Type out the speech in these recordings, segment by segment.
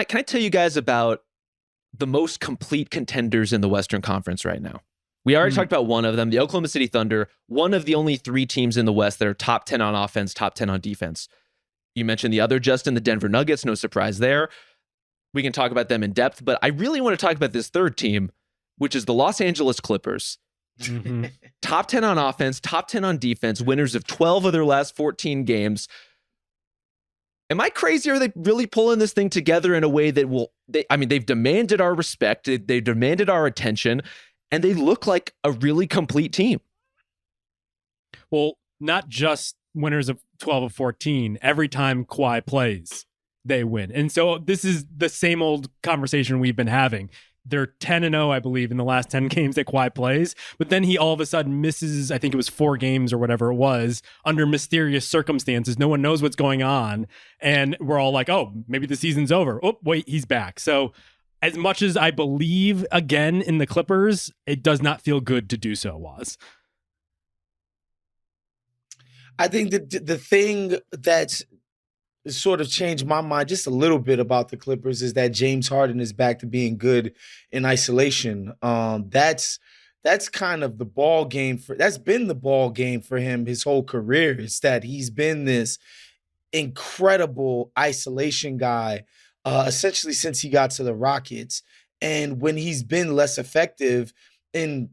can I tell you guys about the most complete contenders in the Western Conference right now? We already talked about one of them, the Oklahoma City Thunder, one of the only 3 teams in the West that are top 10 on offense, top 10 on defense. You mentioned the other, Justin, the Denver Nuggets, no surprise there. We can talk about them in depth, but I really want to talk about this third team, which is the Los Angeles Clippers. Mm-hmm. Top 10 on offense, top 10 on defense, winners of 12 of their last 14 games. Am I crazy? Or are they really pulling this thing together in a way that they've demanded our respect, they've demanded our attention, and they look like a really complete team. Well, not just winners of 12 of 14. Every time Kawhi plays, they win. And so this is the same old conversation we've been having. They're 10-0, I believe, in the last 10 games that Kawhi plays. But then he all of a sudden misses, I think it was 4 games or whatever it was, under mysterious circumstances. No one knows what's going on. And we're all like, oh, maybe the season's over. Oh, wait, he's back. So as much as I believe, again, in the Clippers, it does not feel good to do so, Woz. I think the thing that's sort of changed my mind just a little bit about the Clippers is that James Harden is back to being good in isolation. That's kind of the ball game that's been the ball game for him his whole career. It's that he's been this incredible isolation guy, essentially since he got to the Rockets. And when he's been less effective in,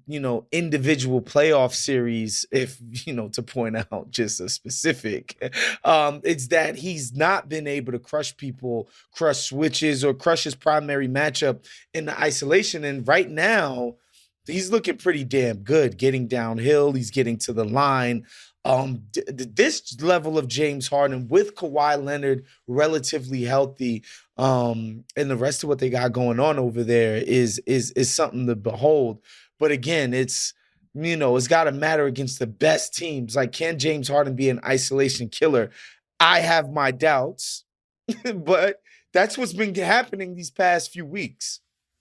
individual playoff series, if, to point out just a specific, it's that he's not been able to crush people, crush switches, or crush his primary matchup in the isolation. And right now, he's looking pretty damn good, getting downhill. He's getting to the line. This level of James Harden with Kawhi Leonard relatively healthy, and the rest of what they got going on over there is something to behold. But again, it's got to matter against the best teams. Like, can James Harden be an isolation killer? I have my doubts, but that's what's been happening these past few weeks.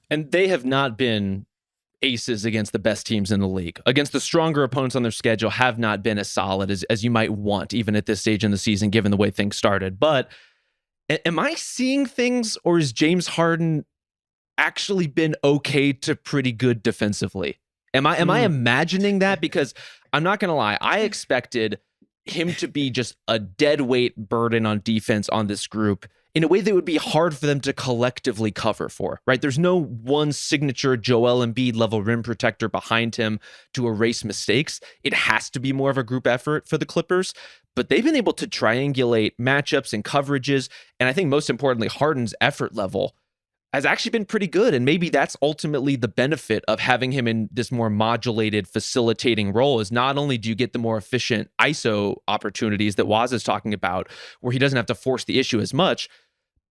And they have not been aces against the best teams in the league. Against the stronger opponents on their schedule have not been as solid as you might want, even at this stage in the season, given the way things started. But am I seeing things, or is James Harden actually been okay to pretty good defensively? Am I imagining that? Because I'm not going to lie, I expected him to be just a dead weight burden on defense on this group in a way that would be hard for them to collectively cover for, right? There's no one signature Joel Embiid level rim protector behind him to erase mistakes. It has to be more of a group effort for the Clippers, but they've been able to triangulate matchups and coverages. And I think most importantly, Harden's effort level has actually been pretty good. And maybe that's ultimately the benefit of having him in this more modulated facilitating role, is not only do you get the more efficient ISO opportunities that Woz is talking about, where he doesn't have to force the issue as much,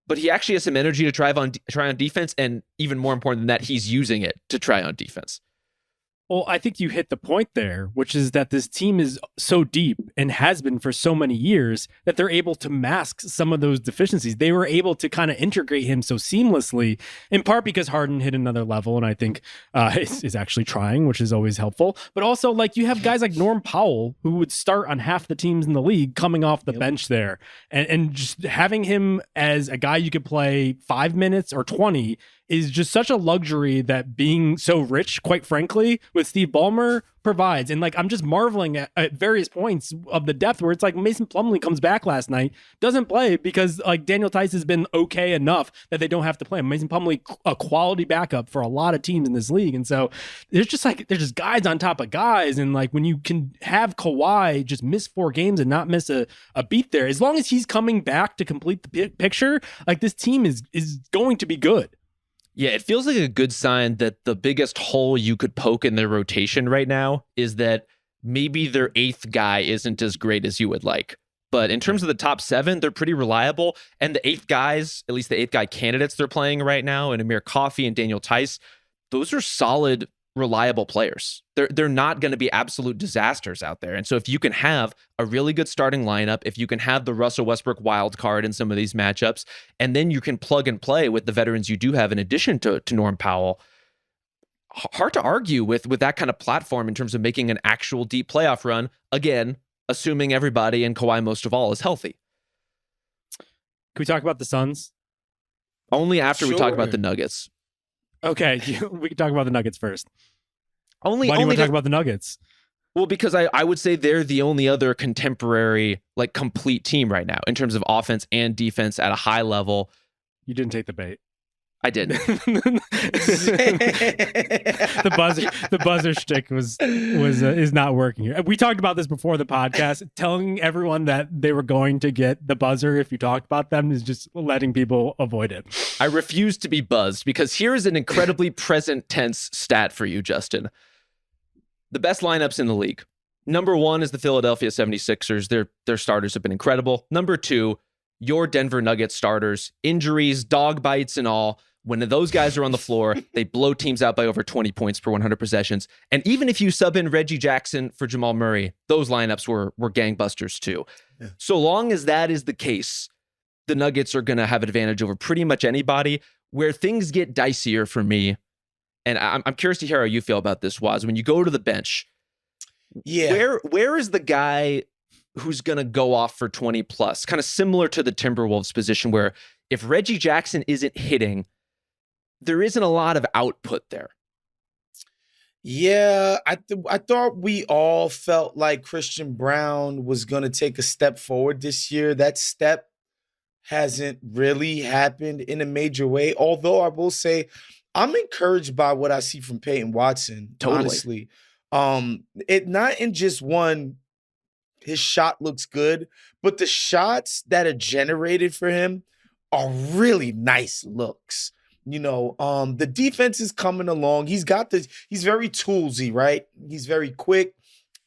but he actually has some energy to try on defense. And even more important than that, he's using it to try on defense. Well, I think you hit the point there, which is that this team is so deep and has been for so many years that they're able to mask some of those deficiencies. They were able to kind of integrate him so seamlessly, in part because Harden hit another level, and I think is actually trying, which is always helpful. But also, like, you have guys like Norm Powell, who would start on half the teams in the league coming off the bench there. And just having him as a guy you could play 5 minutes or 20 is just such a luxury that being so rich, quite frankly, with Steve Ballmer provides. And like, I'm just marveling at various points of the depth where it's like Mason Plumlee comes back last night, doesn't play because like Daniel Tice has been okay enough that they don't have to play him. Mason Plumlee, a quality backup for a lot of teams in this league. And so there's just guys on top of guys. And like, when you can have Kawhi just miss 4 games and not miss a beat there, as long as he's coming back to complete the picture, like, this team is going to be good. Yeah, it feels like a good sign that the biggest hole you could poke in their rotation right now is that maybe their 8th guy isn't as great as you would like. But in terms of the top 7, they're pretty reliable. And the 8th guys, at least the 8th guy candidates they're playing right now, and Amir Coffey and Daniel Tice, those are solid, reliable players. They're not going to be absolute disasters out there. And so if you can have a really good starting lineup, if you can have the Russell Westbrook wild card in some of these matchups, and then you can plug and play with the veterans you do have in addition to Norm Powell, hard to argue with that kind of platform in terms of making an actual deep playoff run, again, assuming everybody, and Kawhi most of all, is healthy. Can we talk about the Suns? Only after we talk about Sure. the Nuggets. Okay, we can talk about the Nuggets first. Why do you want to talk about the Nuggets? Well, because I would say they're the only other contemporary, like, complete team right now in terms of offense and defense at a high level. You didn't take the bait. I didn't. the buzzer shtick is not working here. We talked about this before the podcast. Telling everyone that they were going to get the buzzer if you talked about them is just letting people avoid it. I refuse to be buzzed because here is an incredibly present tense stat for you, Justin. The best lineups in the league. Number 1 is the Philadelphia 76ers. Their starters have been incredible. Number 2, your Denver Nuggets starters. Injuries, dog bites, and all. When those guys are on the floor, they blow teams out by over 20 points per 100 possessions. And even if you sub in Reggie Jackson for Jamal Murray, those lineups were gangbusters too. Yeah. So long as that is the case, the Nuggets are going to have an advantage over pretty much anybody. Where things get dicier for me, and I'm curious to hear how you feel about this, Woz, when you go to the bench, where is the guy who's going to go off for 20 plus? Kind of similar to the Timberwolves position where if Reggie Jackson isn't hitting, there isn't a lot of output there. Yeah, I thought we all felt like Christian Braun was going to take a step forward this year. That step hasn't really happened in a major way, although I will say I'm encouraged by what I see from Peyton Watson, honestly. It not in just one, his shot looks good, but the shots that are generated for him are really nice looks. The defense is coming along. He's very toolsy, right? He's very quick,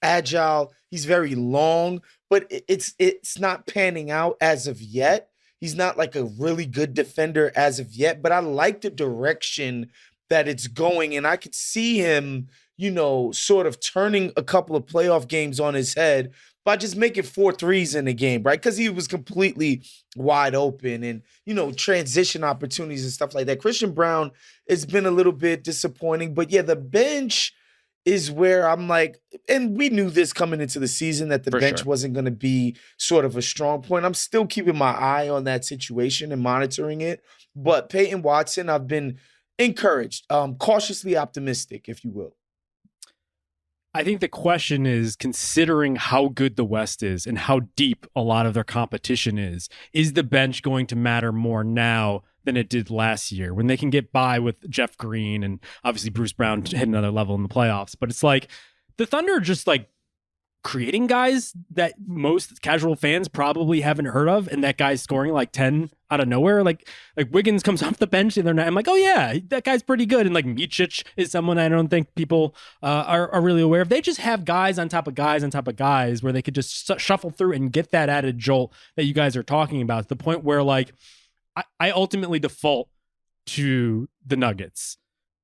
agile. He's very long, but it's not panning out as of yet. He's not like a really good defender as of yet, but I like the direction that it's going. And I could see him, sort of turning a couple of playoff games on his head by just making 4 threes in the game, right? Because he was completely wide open and, transition opportunities and stuff like that. Christian Braun has been a little bit disappointing, but yeah, the bench is where I'm like, and we knew this coming into the season that the bench wasn't going to be sort of a strong point. I'm still keeping my eye on that situation and monitoring it. But Peyton Watson, I've been encouraged, cautiously optimistic, if you will. I think the question is, considering how good the West is and how deep a lot of their competition is the bench going to matter more now than it did last year when they can get by with Jeff Green and obviously Bruce Brown hit another level in the playoffs? But it's like the Thunder are just like creating guys that most casual fans probably haven't heard of, and that guy's scoring like 10 out of nowhere. Like Wiggins comes off the bench the other night. I'm like, oh yeah, that guy's pretty good. And like Micic is someone I don't think people are really aware of. They just have guys on top of guys on top of guys where they could just shuffle through and get that added jolt that you guys are talking about, to the point where like I ultimately default to the Nuggets.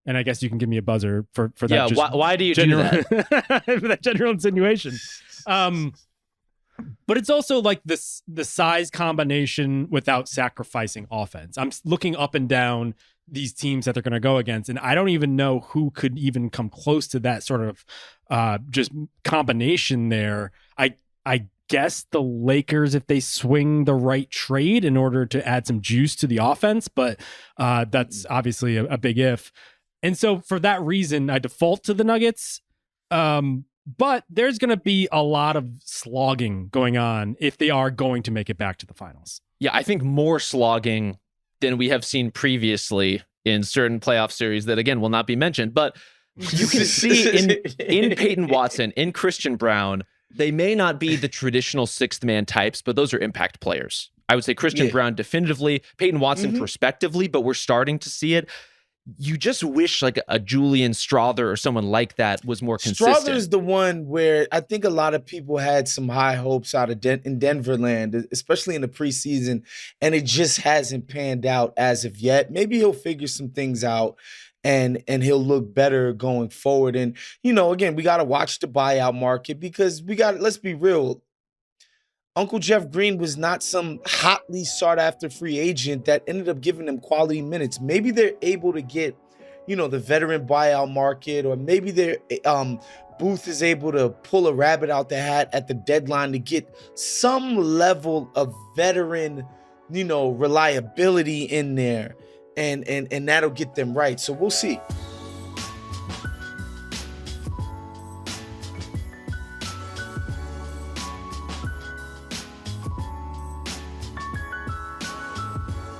And I guess you can give me a buzzer for that. Yeah, why do you do that? For that general insinuation. But it's also like the size combination without sacrificing offense. I'm looking up and down these teams that they're going to go against, and I don't even know who could even come close to that sort of just combination there. I guess the Lakers, if they swing the right trade in order to add some juice to the offense, but that's obviously a big if. And so for that reason, I default to the Nuggets. But there's going to be a lot of slogging going on if they are going to make it back to the finals. Yeah, I think more slogging than we have seen previously in certain playoff series that, again, will not be mentioned. But you can see in Peyton Watson, in Christian Braun, they may not be the traditional sixth man types, but those are impact players. I would say Christian Braun definitively, Peyton Watson prospectively, but we're starting to see it. You just wish like a Julian Strawther or someone like that was more consistent. Strawther is the one where I think a lot of people had some high hopes out of in Denver land, especially in the preseason, and it just hasn't panned out as of yet. Maybe he'll figure some things out and he'll look better going forward. And, again, we got to watch the buyout market because let's be real. Uncle Jeff Green was not some hotly sought-after free agent that ended up giving them quality minutes. Maybe they're able to get, the veteran buyout market, or maybe Booth is able to pull a rabbit out the hat at the deadline to get some level of veteran, reliability in there. and that'll get them right. So we'll see.